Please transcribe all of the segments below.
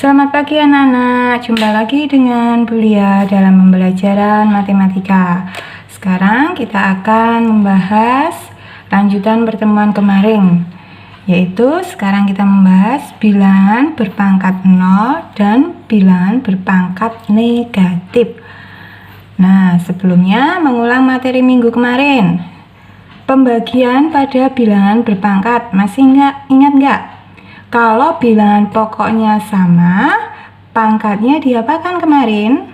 Selamat pagi anak-anak, jumpa lagi dengan Bu Lia dalam pembelajaran matematika. Sekarang kita akan membahas lanjutan pertemuan kemarin, yaitu sekarang kita membahas bilangan berpangkat 0 dan bilangan berpangkat negatif. Nah, sebelumnya mengulang materi minggu kemarin, pembagian pada bilangan berpangkat, masih ingat nggak? Kalau bilangan pokoknya sama, pangkatnya diapakan kemarin?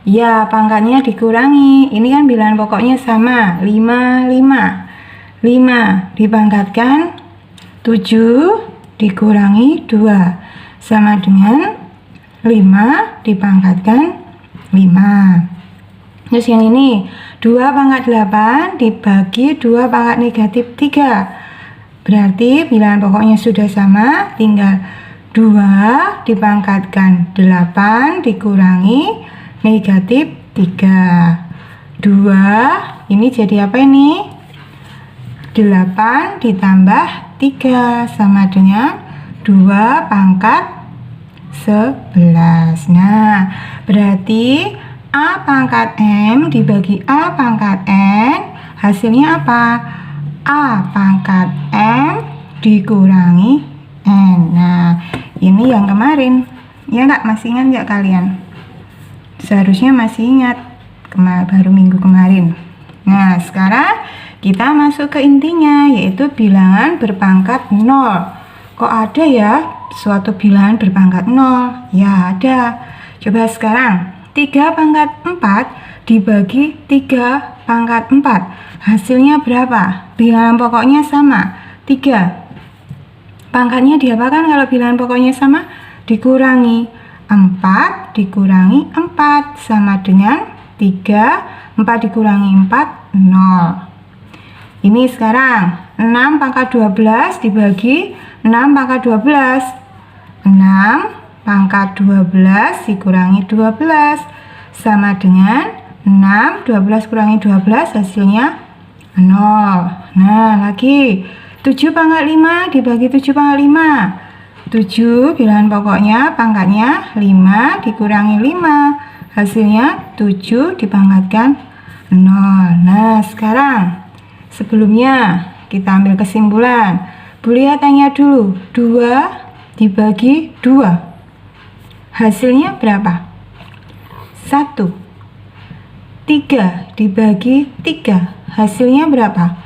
Ya, pangkatnya dikurangi. Ini kan bilangan pokoknya sama, 5, 5. 5 dipangkatkan 7 dikurangi 2. Sama dengan 5 dipangkatkan 5. Terus yang ini, 2 pangkat 8 dibagi 2 pangkat negatif 3. Berarti bilangan pokoknya sudah sama, tinggal 2 dipangkatkan 8 dikurangi negatif 3. 2 ini jadi apa ini? 8 ditambah 3 sama dengan 2 pangkat 11. Nah, berarti A pangkat M dibagi A pangkat N, hasilnya apa? A pangkat M dikurangi N. Nah, ini yang kemarin. Ya nggak? Masih ingat nggak kalian? Seharusnya masih ingat. Baru minggu kemarin. Nah, sekarang kita masuk ke intinya, yaitu bilangan berpangkat 0. Kok ada ya suatu bilangan berpangkat 0? Ya, ada. Coba sekarang, 3 pangkat 4 dibagi 3 pangkat 4. Hasilnya berapa? Bilangan pokoknya sama, 3. Pangkatnya diapakan kalau bilangan pokoknya sama? Dikurangi. 4 dikurangi 4 sama dengan 3. 4 dikurangi 4, 0. Ini sekarang 6 pangkat 12 dibagi 6 pangkat 12. 6 pangkat 12 dikurangi 12 sama dengan 6. 12 kurangi 12 hasilnya 0. Nah, lagi 7 pangkat 5 dibagi 7 pangkat 5. 7 bilangan pokoknya pangkatnya 5 dikurangi 5. Hasilnya 7 dipangkatkan 0. Nah, sekarang sebelumnya kita ambil kesimpulan. Bu Lia tanya dulu, 2 dibagi 2. Hasilnya berapa? 1. 3 dibagi 3. Hasilnya berapa?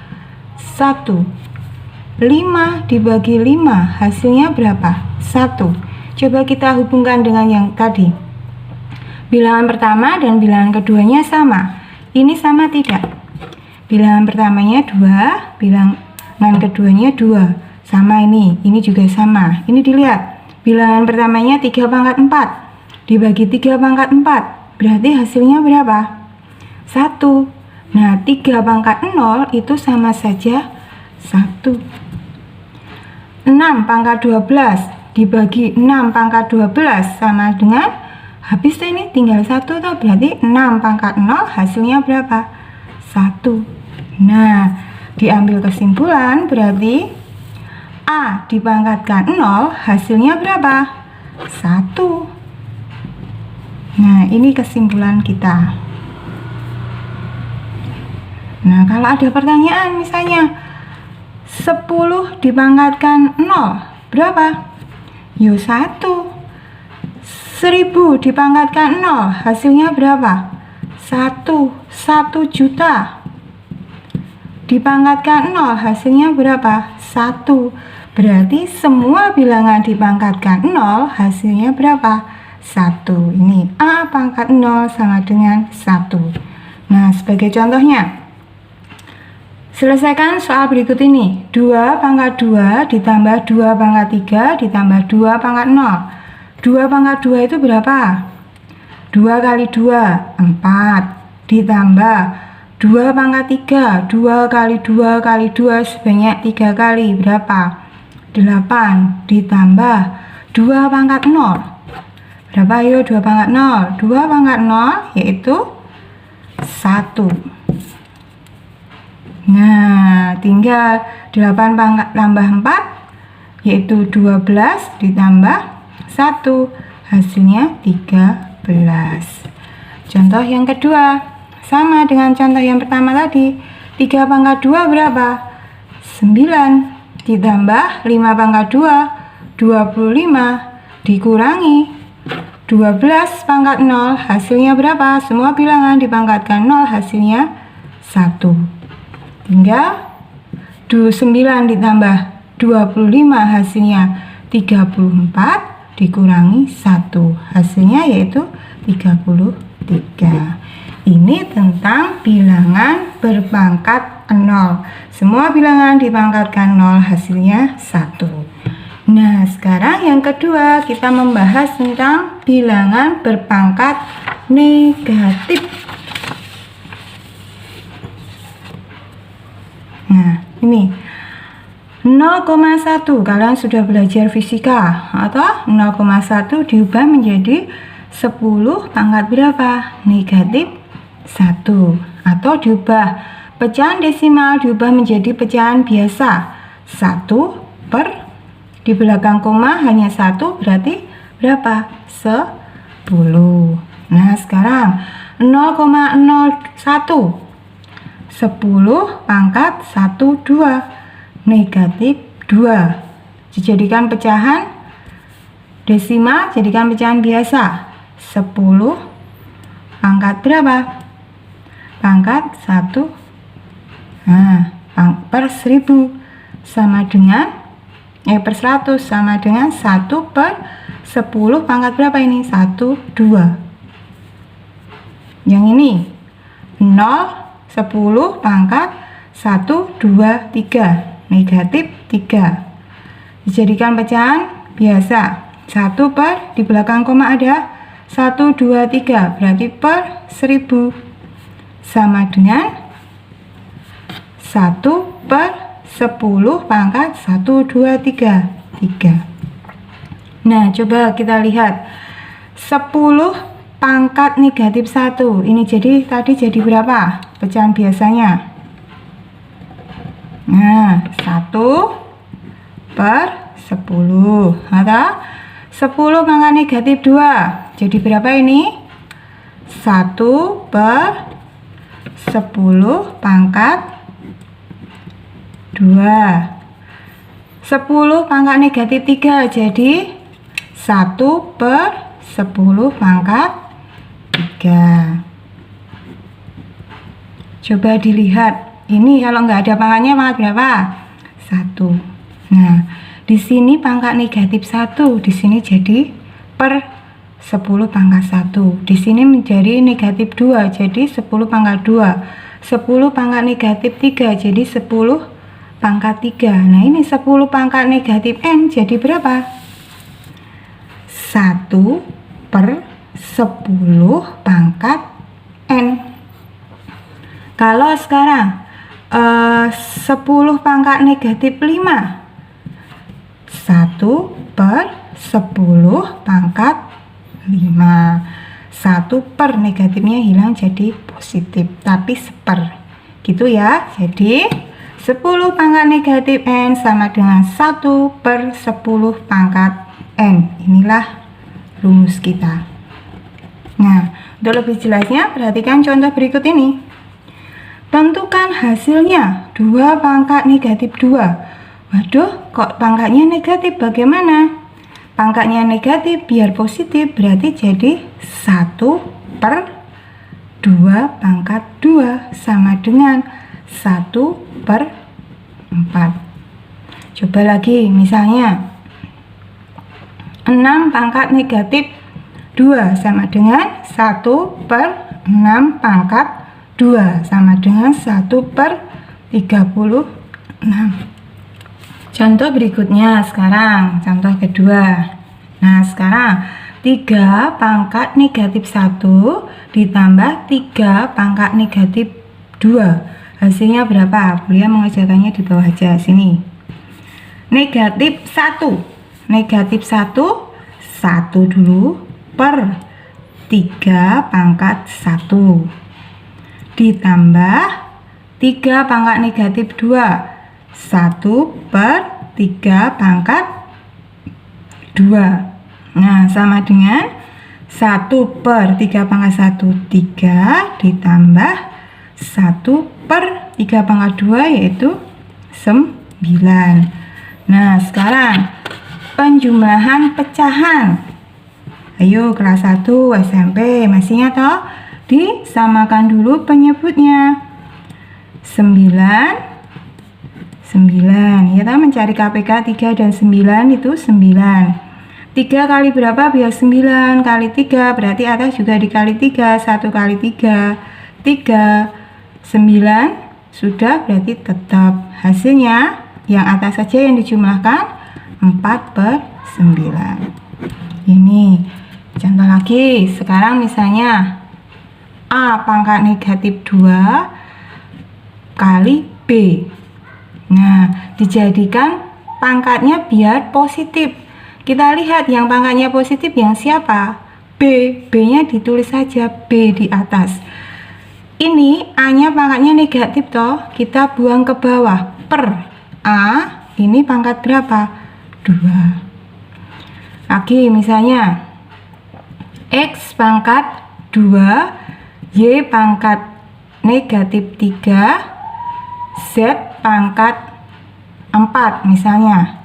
1. 5 dibagi 5. Hasilnya berapa? 1. Coba kita hubungkan dengan yang tadi. Bilangan pertama dan bilangan keduanya sama. Ini sama tidak? Bilangan pertamanya 2, bilangan keduanya 2. Sama ini juga sama. Ini dilihat. Bilangan pertamanya 3 pangkat 4 dibagi 3 pangkat 4. Berarti hasilnya berapa? 1. Nah, 3 pangkat 0 itu sama saja 1. 6 pangkat 12 dibagi 6 pangkat 12 sama dengan, habis ini tinggal 1 tuh, berarti 6 pangkat 0 hasilnya berapa? 1. Nah, diambil kesimpulan berarti A dipangkatkan 0 hasilnya berapa? 1. Nah, ini kesimpulan kita. Nah, kalau ada pertanyaan misalnya 10 dipangkatkan 0 berapa? Yuk 1. 1000 dipangkatkan 0 hasilnya berapa? 1. 1 juta dipangkatkan 0 hasilnya berapa? 1. Berarti semua bilangan dipangkatkan 0 hasilnya berapa? 1. Ini A pangkat 0 sama dengan 1. Nah, sebagai contohnya, selesaikan soal berikut ini. 2 pangkat 2 ditambah 2 pangkat 3 ditambah 2 pangkat 0. 2 pangkat 2 itu berapa? 2 kali 2, 4. Ditambah 2 pangkat 3. 2 kali 2 kali 2 sebanyak 3 kali. Berapa? 8. Ditambah 2 pangkat 0. Berapa yuk 2 pangkat 0? 2 pangkat 0 yaitu 1. Nah, tinggal 8 pangkat tambah 4 yaitu 12 ditambah 1, hasilnya 13. Contoh yang kedua, sama dengan contoh yang pertama tadi. 3 pangkat 2 berapa? 9 ditambah 5 pangkat 2, 25 dikurangi 12 pangkat 0, hasilnya berapa? Semua bilangan dipangkatkan 0, hasilnya 1. Tinggal 9 ditambah 25, hasilnya 34 dikurangi 1, hasilnya yaitu 33. Ini tentang bilangan berpangkat 0. Semua bilangan dipangkatkan 0, hasilnya 1. Nah, sekarang yang kedua kita membahas tentang bilangan berpangkat negatif. Nah, ini 0,1, kalian sudah belajar fisika, atau 0,1 diubah menjadi 10 pangkat berapa? Negatif 1, atau diubah pecahan desimal diubah menjadi pecahan biasa 1 per di belakang koma hanya 1, berarti berapa? 10. Nah, sekarang 0,01 10 pangkat 12 negatif 2 dijadikan pecahan desimal, jadikan pecahan biasa 10 pangkat berapa? Pangkat 1, nah, per 1000 sama dengan per 100 sama dengan 1 per 10 pangkat berapa ini? 1, 2. Yang ini 0, 10 pangkat 1, 2, 3 negatif 3 dijadikan pecahan biasa 1 per di belakang koma ada 1, 2, 3 berarti per 1000 sama dengan 1 per 10 pangkat 1, 2, 3 3. Nah, coba kita lihat 10 pangkat negatif 1 ini tadi jadi berapa pecahan biasanya? Nah, 1 per 10 atau 10 pangkat negatif 2 jadi berapa ini? 1 per 10 pangkat 2. 10 pangkat negatif 3 jadi 1 per 10 pangkat 3. Coba dilihat ini kalau nggak ada pangkatnya pangkat berapa? 1. Nah, di sini pangkat negatif 1, di sini jadi per 10 pangkat 1. Di sini menjadi negatif 2, jadi 10 pangkat 2. 10 pangkat negatif 3, jadi 10 pangkat 3. Nah, ini 10 pangkat negatif n jadi berapa? 1 per 10 pangkat n. Kalau sekarang 10 pangkat negatif 5, 1 per 10 pangkat 5. 1 per negatifnya hilang jadi positif, tapi seper gitu ya. Jadi 10 pangkat negatif n sama dengan 1 per 10 pangkat n. Inilah rumus kita. Nah, untuk lebih jelasnya perhatikan contoh berikut ini. Tentukan hasilnya 2 pangkat negatif 2. Waduh, kok pangkatnya negatif, bagaimana? Pangkatnya negatif biar positif berarti jadi 1 per 2 pangkat 2 sama dengan 1 per 4. Coba lagi, misalnya 6 pangkat negatif 2 sama dengan 1 per 6 pangkat 2 sama dengan 1 per 36. Contoh berikutnya sekarang, contoh kedua. Nah, sekarang 3 pangkat negatif 1 ditambah 3 pangkat negatif 2. Hasilnya berapa? Beliau mengerjakannya di bawah aja, sini. Negatif 1. Negatif 1, 1 dulu per 3 pangkat 1. Ditambah 3 pangkat negatif 2. 1 per 3 pangkat 2. Nah, sama dengan 1/3 × 1, 3 ditambah 1/3/2 yaitu 9. Nah, sekarang penjumlahan pecahan. Ayo kelas 1 SMP, masih ingat toh? Disamakan dulu penyebutnya. 9 ya toh, mencari KPK 3 dan 9 itu 9. 3 kali berapa biar 9 kali 3 berarti atas juga dikali 3. 1 kali 3 3. 9 sudah, berarti tetap hasilnya yang atas saja yang dijumlahkan 4/9. Ini contoh lagi. Sekarang misalnya A pangkat negatif 2 kali B. Nah, dijadikan pangkatnya biar positif. Kita lihat yang pangkatnya positif yang siapa? B. B-nya ditulis saja B di atas. Ini A-nya pangkatnya negatif toh. Kita buang ke bawah. Per A ini pangkat berapa? 2. Lagi misalnya X pangkat 2, Y pangkat negatif 3, Z pangkat 4 misalnya.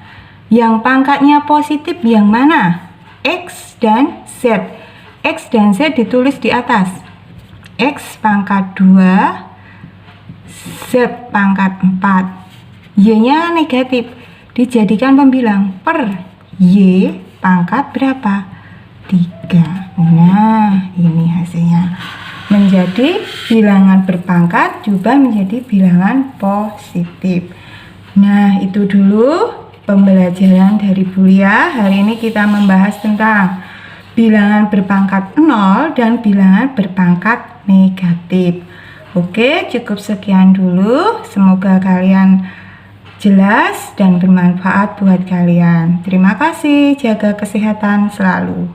Yang pangkatnya positif yang mana? X dan Z. X dan Z ditulis di atas. X pangkat 2, Z pangkat 4. Y-nya negatif, dijadikan pembilang per Y pangkat berapa? 3. Nah, ini hasilnya. Menjadi bilangan berpangkat juga menjadi bilangan positif. Nah, itu dulu pembelajaran dari Bulia. Hari ini kita membahas tentang bilangan berpangkat 0 dan bilangan berpangkat negatif. Oke, cukup sekian dulu. Semoga kalian jelas dan bermanfaat buat kalian. Terima kasih, jaga kesehatan selalu.